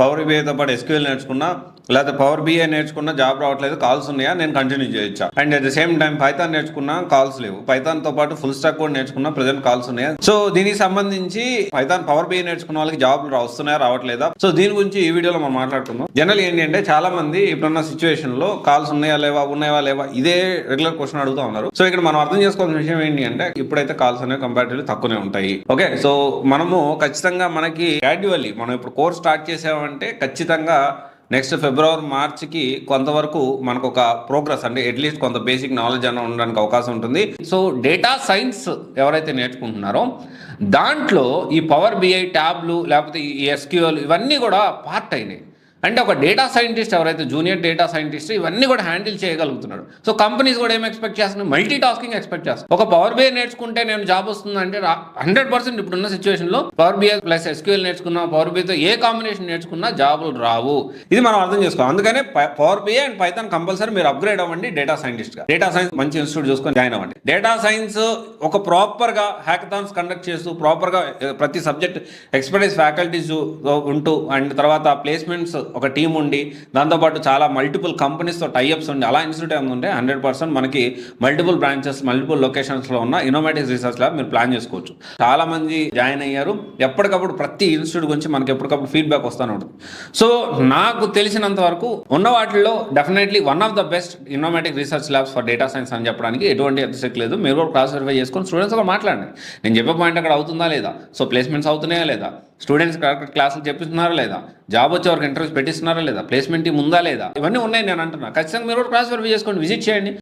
Power బీఐతో పాటు SQL నేర్చుకున్నా లేకపోతే పవర్ బీఐ నేర్చుకున్నా జాబ్ రావట్లేదు, కాల్స్ ఉన్నాయా, నేను కంటిన్యూ చేయొచ్చా? And at the same time Python నేర్చుకున్నా, కాల్స్ లేవు. పైథాన్తో పాటు ఫుల్ స్టాక్ కూడా నేర్చుకున్నా, ప్రజెంట్ కాల్స్ ఉన్నాయా? సో దీనికి సంబంధించి పైథాన్ పవర్ బీఐ నేర్చుకున్న వాళ్ళకి జాబ్లు వస్తున్నాయా రావట్లేదా? సో దీని గురించి ఈ వీడియోలో మనం మాట్లాడుకుందాం. జనరల్ ఏంటి అంటే చాలా మంది ఇప్పుడున్న సిచ్యువేషన్ లో కాల్స్ ఉన్నాయా లేవా ఇదే రెగ్యులర్ క్వశ్చన్ అడుగుతా ఉన్నారు. సో ఇక్కడ మనం అర్థం చేసుకోవాల్సిన విషయం ఏంటి అంటే ఇప్పుడైతే కాల్స్ అనేవి కంపారిటివ్లీ తక్కువనే ఉంటాయి. ఓకే, సో మనము ఖచ్చితంగా మనకి గ్రాడ్యువల్లీ మనం ఇప్పుడు కోర్స్ స్టార్ట్ చేసామంటే ఖచ్చితంగా నెక్స్ట్ ఫిబ్రవరి మార్చికి కొంతవరకు మనకు ఒక ప్రోగ్రెస్ అంటే అట్లీస్ట్ కొంత బేసిక్ నాలెడ్జ్ అన్న ఉండడానికి అవకాశం ఉంటుంది. సో డేటా సైన్స్ ఎవరైతే నేర్చుకుంటున్నారో దాంట్లో ఈ పవర్ బిఐ ట్యాబ్లు లేకపోతే ఈ ఎస్క్యూఎల్ ఇవన్నీ కూడా పార్ట్ అయినాయి. అంటే ఒక డేటా సైంటిస్ట్ ఎవరైతే జూనియర్ డేటా సైంటిస్ట్ ఇవన్నీ కూడా హ్యాండిల్ చేయగలుగుతున్నాడు. సో కంపెనీస్ కూడా ఏం ఎక్స్పెక్ట్ చేస్తున్నాయి, మల్టీ టాస్కింగ్ ఎక్స్పెక్ట్ చేస్తాను. ఒక పవర్ బిఐ నేర్చుకుంటే నేను జాబ్ వస్తుందంటే 100% ఇప్పుడున్న సిచ్యువేషన్లో పవర్ బిఐ ప్లస్ ఎస్క్యూఎల్ నేర్చుకున్నా, పవర్ బిఐతో ఏ కాంబినేషన్ నేర్చుకున్నా జాబులు రావు. ఇది మనం అర్థం చేసుకోవాలి. అందుకనే power BI and Python compulsory మీరు అప్గ్రేడ్ అవ్వండి డేటా సైంటిస్ట్గా. డేటా సైన్స్ మంచి ఇన్స్టిట్యూట్ చూసుకొని జాయిన్ అవ్వండి. డేటా సైన్స్ ఒక ప్రాపర్గా హ్యాకథాన్స్ కండక్ట్ చేస్తూ ప్రాపర్గా ప్రతి సబ్జెక్ట్ ఎక్స్పర్టైజ్ ఫ్యాకల్టీస్ ఉంటూ అండ్ తర్వాత ప్లేస్మెంట్స్ ఒక టీం ఉండి దాంతోపాటు చాలా మల్టిపుల్ కంపెనీస్తో టైఅప్స్ ఉండి అలా ఇన్స్టిట్యూట్ ఏముంటే 100% మనకి మల్టిపుల్ బ్రాంచెస్ మల్టిపుల్ లొకేషన్స్లో ఉన్న ఇన్నోవేటివ్ రీసెర్చ్ ల్యాబ్ మీరు ప్లాన్ చేసుకోవచ్చు. చాలా మంది జాయిన్ అయ్యారు. ఎప్పటికప్పుడు ప్రతి ఇన్స్టిట్యూట్ గురించి మనకి ఎప్పటికప్పుడు ఫీడ్బ్యాక్ వస్తూనే ఉంటుంది. సో నాకు తెలిసినంత వరకు ఉన్న వాటిల్లో definitely one of the best innovative research labs for data science అని చెప్పడానికి ఎటువంటి అతిశక్తి లేదు. మీరు కూడా క్లాస్ వెరిఫై చేసుకొని స్టూడెంట్స్ కూడా మాట్లాడండి. నేను చెప్పే పాయింట్ అక్కడ అవుతుందా లేదా, సో ప్లేస్మెంట్స్ అవుతున్నాయా లేదా, స్టూడెంట్స్ కరెక్ట్ క్లాసులు చెప్పిస్తున్నారా లేదా, జాబ్ వచ్చే వరకు ఇంటర్వ్యూస్ పెట్టిస్తున్నారా లేదా, ప్లేస్మెంట్ టీం ఉందా లేదా, ఇవన్నీ ఉన్నాయి నేను అంటున్నా. ఖచ్చితంగా మీరు కూడా క్లాస్ వెరిఫై చేసుకోండి, విజిట్ చేయండి.